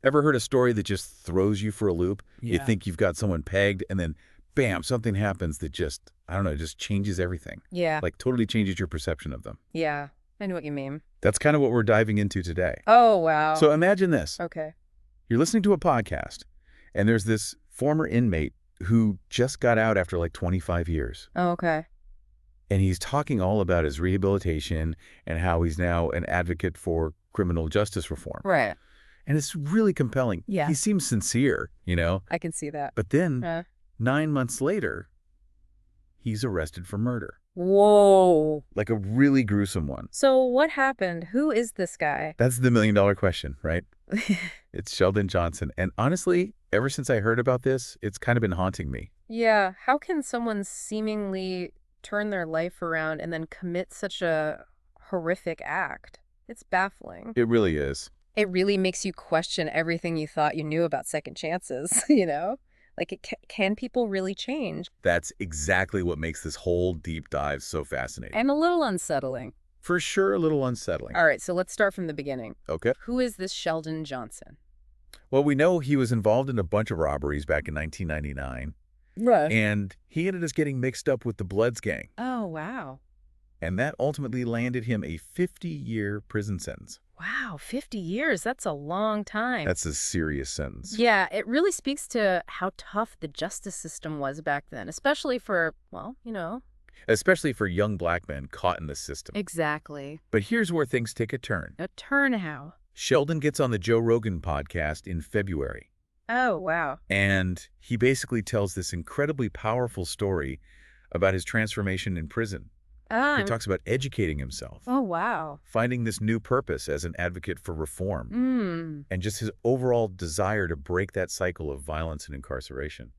Ever heard a story that just throws you for a loop? You Yeah. think you've got someone pegged, and then, bam, something happens that just, I don't know, just changes everything. Yeah. Like, totally changes your perception of them. Yeah. I know what you mean. That's kind of what we're diving into today. Oh, wow. So imagine this. Okay. You're listening to a podcast, and there's this former inmate who just got out after like 25 years. Oh, okay. And he's talking all about his rehabilitation and how he's now an advocate for criminal justice reform. Right. And it's really compelling. Yeah. He seems sincere, you know? I can see that. But then, 9 months later, he's arrested for murder. Whoa. Like a really gruesome one. So what happened? Who is this guy? That's the million-dollar question, right? It's Sheldon Johnson. And honestly, ever since I heard about this, it's kind of been haunting me. Yeah. How can someone seemingly turn their life around and then commit such a horrific act? It's baffling. It really is. It really makes you question everything you thought you knew about second chances, you know? Like, can people really change? That's exactly what makes this whole deep dive so fascinating. And a little unsettling. For sure, a little unsettling. All right, so let's start from the beginning. Okay. Who is this Sheldon Johnson? Well, we know he was involved in a bunch of robberies back in 1999. Right. And he ended up getting mixed up with the Bloods gang. Oh, wow. And that ultimately landed him a 50-year prison sentence. Wow, 50 years. That's a long time. That's a serious sentence. Yeah, it really speaks to how tough the justice system was back then, especially for, well, you know. Especially for young black men caught in the system. Exactly. But here's where things take a turn. A turn how? Sheldon gets on the Joe Rogan podcast in February. Oh, wow. And he basically tells this incredibly powerful story about his transformation in prison. He talks about educating himself. Oh, wow. Finding this new purpose as an advocate for reform. And just his overall desire to break that cycle of violence and incarceration.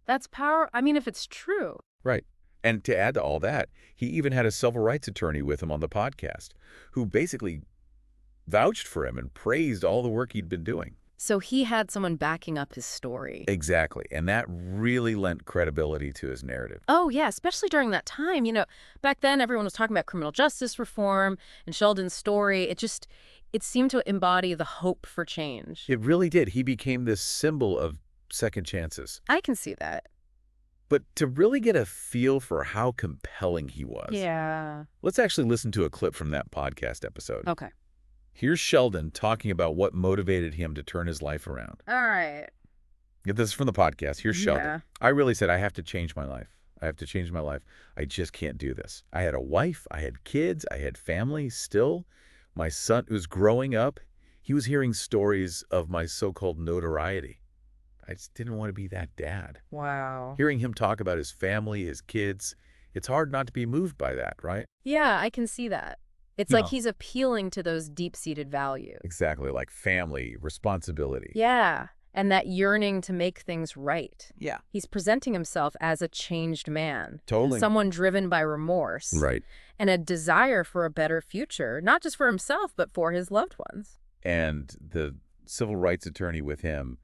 That's power. I mean, if it's true. Right. And to add to all that, he even had a civil rights attorney with him on the podcast who basically vouched for him and praised all the work he'd been doing. So he had someone backing up his story. Exactly. And that really lent credibility to his narrative. Oh, yeah, especially during that time. You know, back then everyone was talking about criminal justice reform and Sheldon's story. It seemed to embody the hope for change. It really did. He became this symbol of second chances. I can see that. But to really get a feel for how compelling he was, Yeah. let's actually listen to a clip from that podcast episode. Okay. Here's Sheldon talking about what motivated him to turn his life around. All right. Get this from the podcast. Here's Sheldon. Yeah. I really said, I have to change my life. I have to change my life. I just can't do this. I had a wife. I had kids. I had family. Still, my son was growing up. He was hearing stories of my so-called notoriety. I just didn't want to be that dad. Wow. Hearing him talk about his family, his kids, it's hard not to be moved by that, right? Yeah, I can see that. It's like he's appealing to those deep-seated values. Exactly, like family, responsibility. Yeah, and that yearning to make things right. Yeah. He's presenting himself as a changed man. Totally. Someone driven by remorse. Right. And a desire for a better future, not just for himself, but for his loved ones. And the civil rights attorney with him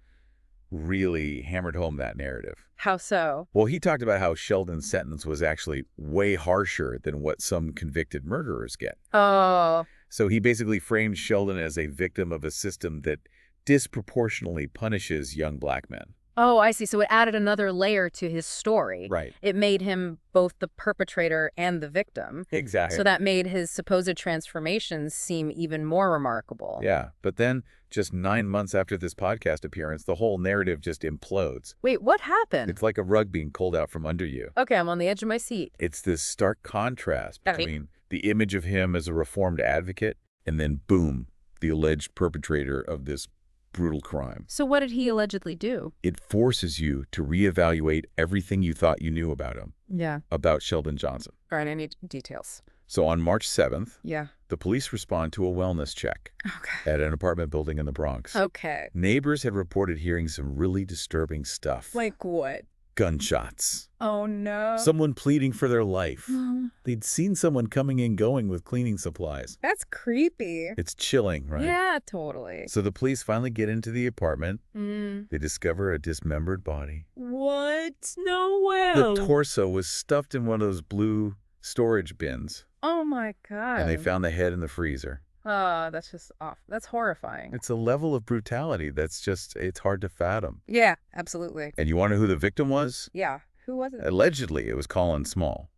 really hammered home that narrative. How so? Well, he talked about how Sheldon's sentence was actually way harsher than what some convicted murderers get. Oh. So he basically framed Sheldon as a victim of a system that disproportionately punishes young black men. Oh, I see. So it added another layer to his story. Right. It made him both the perpetrator and the victim. Exactly. So that made his supposed transformations seem even more remarkable. Yeah, but then just 9 months after this podcast appearance, the whole narrative just implodes. Wait, what happened? It's like a rug being pulled out from under you. Okay, I'm on the edge of my seat. It's this stark contrast between the image of him as a reformed advocate and then, boom, the alleged perpetrator of this brutal crime. So what did he allegedly do? It forces you to reevaluate everything you thought you knew about him, Yeah. about Sheldon Johnson. All right, I need details. So on March 7th, Yeah. the police respond to a wellness check Okay. at an apartment building in the Bronx. Okay. Neighbors had reported hearing some really disturbing stuff. Like what? Gunshots. Oh, no. Someone pleading for their life. Oh, They'd seen someone coming and going with cleaning supplies. that's creepy. It's chilling, right? Yeah, totally. So the police finally get into the apartment. Mm. They discover a dismembered body. What? No way. The torso was stuffed in one of those blue storage bins, Oh, my God. and they found the head in the freezer. Oh, that's just off. That's horrifying. It's a level of brutality that's just, it's hard to fathom. Yeah, absolutely. And you want to know who the victim was? Yeah. Who was it? Allegedly, it was Colin Small.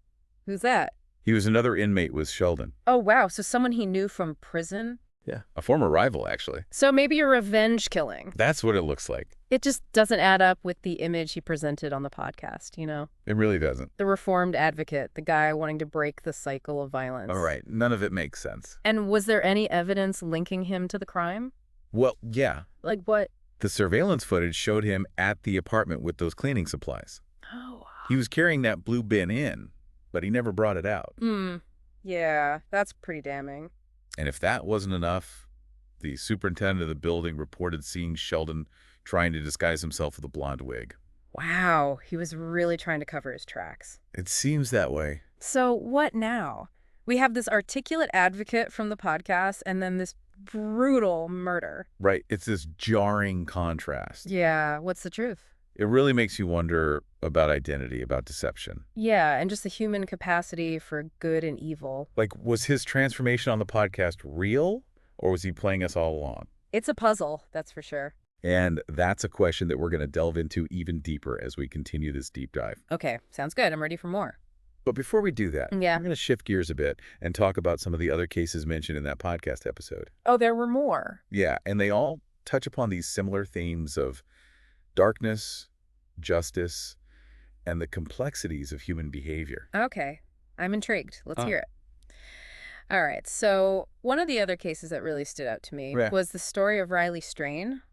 Who's that? He was another inmate with Sheldon. Oh, wow. So someone he knew from prison? Yeah. A former rival, actually. So maybe a revenge killing. That's what it looks like. It just doesn't add up with the image he presented on the podcast, you know? It really doesn't. The reformed advocate, the guy wanting to break the cycle of violence. All right. None of it makes sense. And was there any evidence linking him to the crime? Well, yeah. Like what? The surveillance footage showed him at the apartment with those cleaning supplies. Oh. He was carrying that blue bin in, but he never brought it out. Yeah, that's pretty damning. And if that wasn't enough, the superintendent of the building reported seeing Sheldon trying to disguise himself with a blonde wig. Wow, he was really trying to cover his tracks. It seems that way. So what now? We have this articulate advocate from the podcast and then this brutal murder. Right. It's this jarring contrast. Yeah, what's the truth? It really makes you wonder about identity, about deception. Yeah, and just the human capacity for good and evil. Like, was his transformation on the podcast real, or was he playing us all along? It's a puzzle, that's for sure. And that's a question that we're going to delve into even deeper as we continue this deep dive. Okay, sounds good. I'm ready for more. But before we do that, Yeah. I'm going to shift gears a bit and talk about some of the other cases mentioned in that podcast episode. Oh, there were more. Yeah, and they all touch upon these similar themes of darkness, justice, and the complexities of human behavior. Okay, I'm intrigued. Let's hear it. All right, so one of the other cases that really stood out to me was the story of Riley Strain.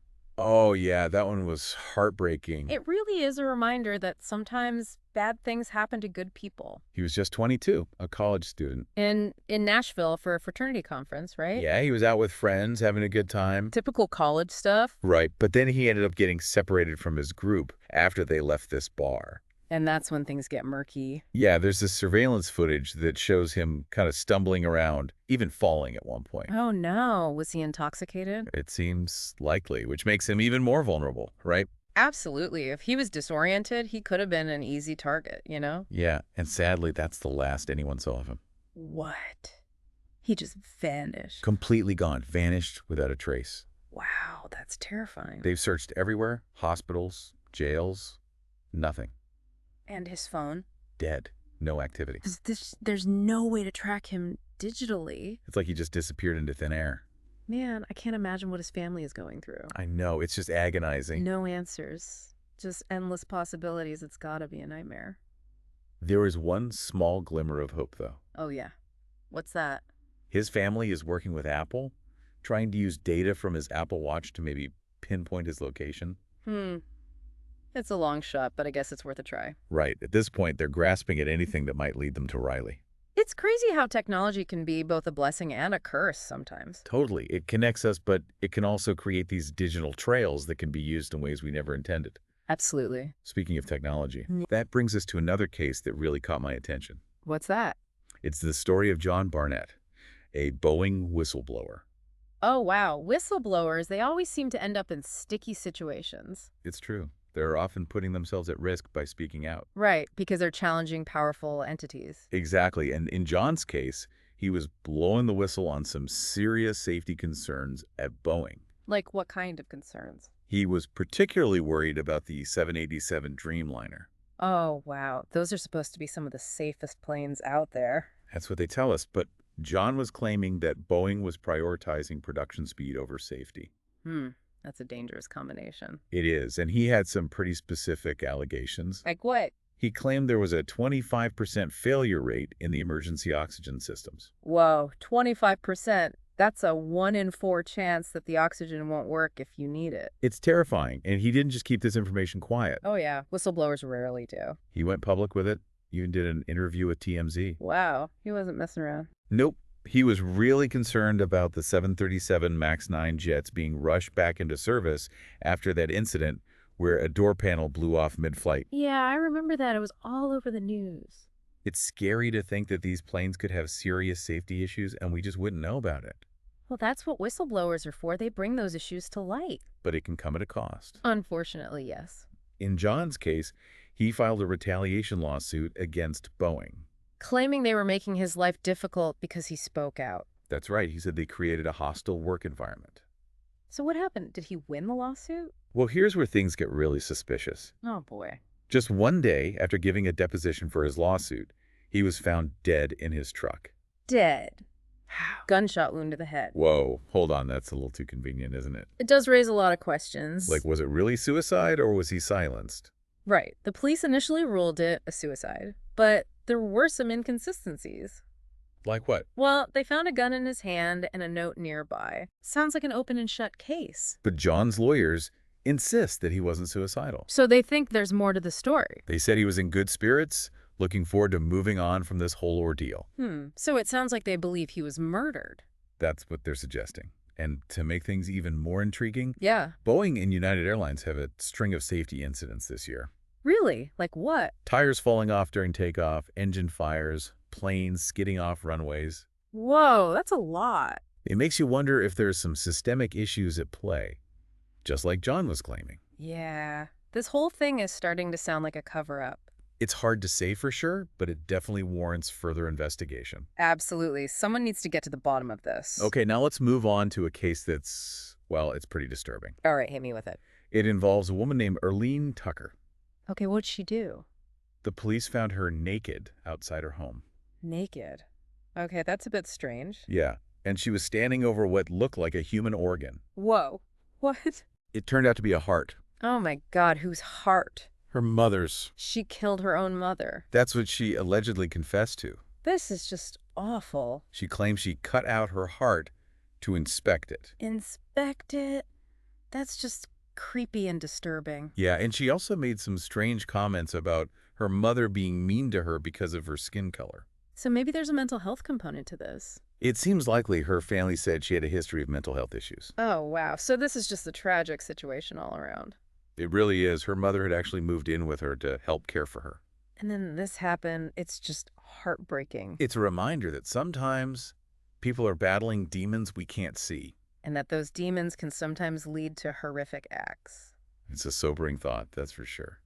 Oh, yeah, that one was heartbreaking. It really is a reminder that sometimes bad things happen to good people. He was just 22, a college student. In Nashville for a fraternity conference, right? Yeah, he was out with friends, having a good time. Typical college stuff. Right, but then he ended up getting separated from his group after they left this bar. And that's when things get murky. Yeah, there's this surveillance footage that shows him kind of stumbling around, even falling at one point. Oh, no. Was he intoxicated? It seems likely, which makes him even more vulnerable, right? Absolutely. If he was disoriented, he could have been an easy target, you know? Yeah, and sadly, that's the last anyone saw of him. What? He just vanished. Completely gone, vanished without a trace. Wow, that's terrifying. They've searched everywhere, hospitals, jails, nothing. And his phone? Dead. No activity. There's no way to track him digitally. It's like he just disappeared into thin air. Man, I can't imagine what his family is going through. I know. It's just agonizing. No answers. Just endless possibilities. It's gotta be a nightmare. There is one small glimmer of hope, though. Oh, yeah. What's that? His family is working with Apple, trying to use data from his Apple Watch to maybe pinpoint his location. It's a long shot, but I guess it's worth a try. Right. At this point, they're grasping at anything that might lead them to Riley. It's crazy how technology can be both a blessing and a curse sometimes. Totally. It connects us, but it can also create these digital trails that can be used in ways we never intended. Absolutely. Speaking of technology, that brings us to another case that really caught my attention. What's that? It's the story of John Barnett, a Boeing whistleblower. Oh, wow. Whistleblowers, they always seem to end up in sticky situations. It's true. They're often putting themselves at risk by speaking out. Right, because they're challenging powerful entities. Exactly. And in John's case, he was blowing the whistle on some serious safety concerns at Boeing. Like what kind of concerns? He was particularly worried about the 787 Dreamliner. Oh, wow. Those are supposed to be some of the safest planes out there. That's what they tell us. But John was claiming that Boeing was prioritizing production speed over safety. That's a dangerous combination. It is. And he had some pretty specific allegations. Like what? He claimed there was a 25% failure rate in the emergency oxygen systems. Whoa, 25%. That's a 1 in 4 chance that the oxygen won't work if you need it. It's terrifying. And he didn't just keep this information quiet. Oh, yeah. Whistleblowers rarely do. He went public with it. Even did an interview with TMZ. Wow. He wasn't messing around. Nope. He was really concerned about the 737 MAX 9 jets being rushed back into service after that incident where a door panel blew off mid-flight. Yeah, I remember that. It was all over the news. It's scary to think that these planes could have serious safety issues and we just wouldn't know about it. Well, that's what whistleblowers are for. They bring those issues to light. But it can come at a cost. Unfortunately, yes. In John's case, he filed a retaliation lawsuit against Boeing. Claiming they were making his life difficult because he spoke out. That's right. He said they created a hostile work environment. So what happened? Did he win the lawsuit? Well, here's where things get really suspicious. Oh, boy. Just one day after giving a deposition for his lawsuit, he was found dead in his truck. Dead. Gunshot wound to the head. Whoa, hold on. That's a little too convenient, isn't it? It does raise a lot of questions. Like, was it really suicide or was he silenced? Right. The police initially ruled it a suicide, but there were some inconsistencies. Like what? Well, they found a gun in his hand and a note nearby. Sounds like an open and shut case. But John's lawyers insist that he wasn't suicidal. So they think there's more to the story. They said he was in good spirits, looking forward to moving on from this whole ordeal. So it sounds like they believe he was murdered. That's what they're suggesting. And to make things even more intriguing, Yeah. Boeing and United Airlines have a string of safety incidents this year. Really? Like what? Tires falling off during takeoff, engine fires, planes skidding off runways. Whoa, that's a lot. It makes you wonder if there's some systemic issues at play, just like John was claiming. Yeah. This whole thing is starting to sound like a cover-up. It's hard to say for sure, but it definitely warrants further investigation. Absolutely. Someone needs to get to the bottom of this. Okay, now let's move on to a case that's, well, it's pretty disturbing. All right, hit me with it. It involves a woman named Erlene Tucker. Okay, what'd she do? The police found her naked outside her home. Naked. Okay, that's a bit strange. Yeah, and she was standing over what looked like a human organ. Whoa. What? It turned out to be a heart. Oh my God, whose heart? Her mother's. She killed her own mother. That's what she allegedly confessed to. This is just awful. She claims she cut out her heart to inspect it. Inspect it? That's just creepy and disturbing. Yeah, and she also made some strange comments about her mother being mean to her because of her skin color. So maybe there's a mental health component to this. It seems likely her family said she had a history of mental health issues. Oh, wow. So this is just a tragic situation all around. It really is. Her mother had actually moved in with her to help care for her. And then this happened. It's just heartbreaking. It's a reminder that sometimes people are battling demons we can't see. And that those demons can sometimes lead to horrific acts. It's a sobering thought, that's for sure.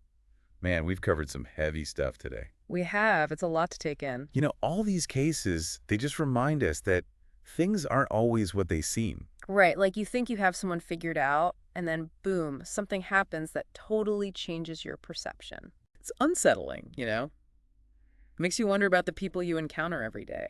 Man, we've covered some heavy stuff today. We have. It's a lot to take in. You know, all these cases, they just remind us that things aren't always what they seem. Right. Like you think you have someone figured out, and then boom, something happens that totally changes your perception. It's unsettling, you know? It makes you wonder about the people you encounter every day.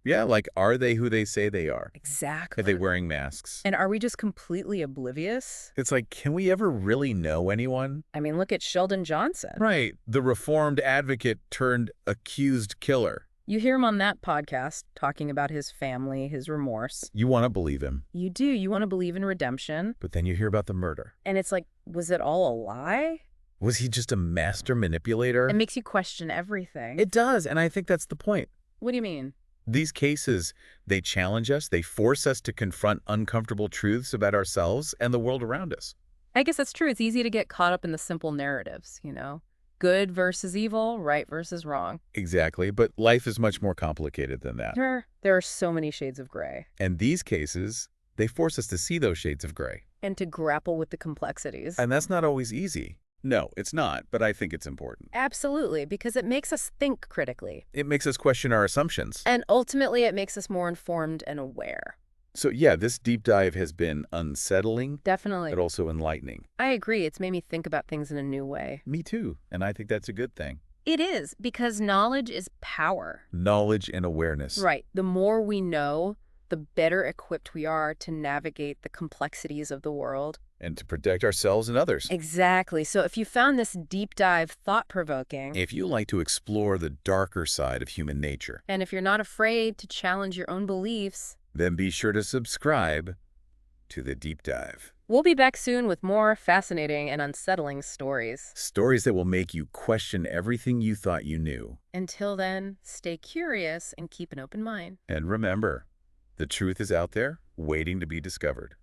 Yeah, like, are they who they say they are? Exactly. Are they wearing masks? And are we just completely oblivious? It's like, can we ever really know anyone? I mean, look at Sheldon Johnson. Right, the reformed advocate turned accused killer. You hear him on that podcast talking about his family, his remorse. You want to believe him. You do. You want to believe in redemption. But then you hear about the murder. And it's like, was it all a lie? Was he just a master manipulator? It makes you question everything. It does, and I think that's the point. What do you mean? These cases, they challenge us, they force us to confront uncomfortable truths about ourselves and the world around us. I guess that's true. It's easy to get caught up in the simple narratives, you know? Good versus evil, right versus wrong. Exactly, but life is much more complicated than that. There are so many shades of gray. And these cases, they force us to see those shades of gray. And to grapple with the complexities. And that's not always easy. No, it's not, but I think it's important. Absolutely, because it makes us think critically. It makes us question our assumptions. And ultimately, it makes us more informed and aware. So yeah, this deep dive has been unsettling, Definitely. but also enlightening. I agree. It's made me think about things in a new way. Me too, and I think that's a good thing. It is, because knowledge is power. Knowledge and awareness. Right. The more we know, the better equipped we are to navigate the complexities of the world. And to protect ourselves and others. Exactly. So if you found this deep dive thought-provoking, If you like to explore the darker side of human nature, and if you're not afraid to challenge your own beliefs, then be sure to subscribe to The Deep Dive. we'll be back soon with more fascinating and unsettling stories. Stories that will make you question everything you thought you knew. Until then, stay curious and keep an open mind. And remember, the truth is out there, waiting to be discovered.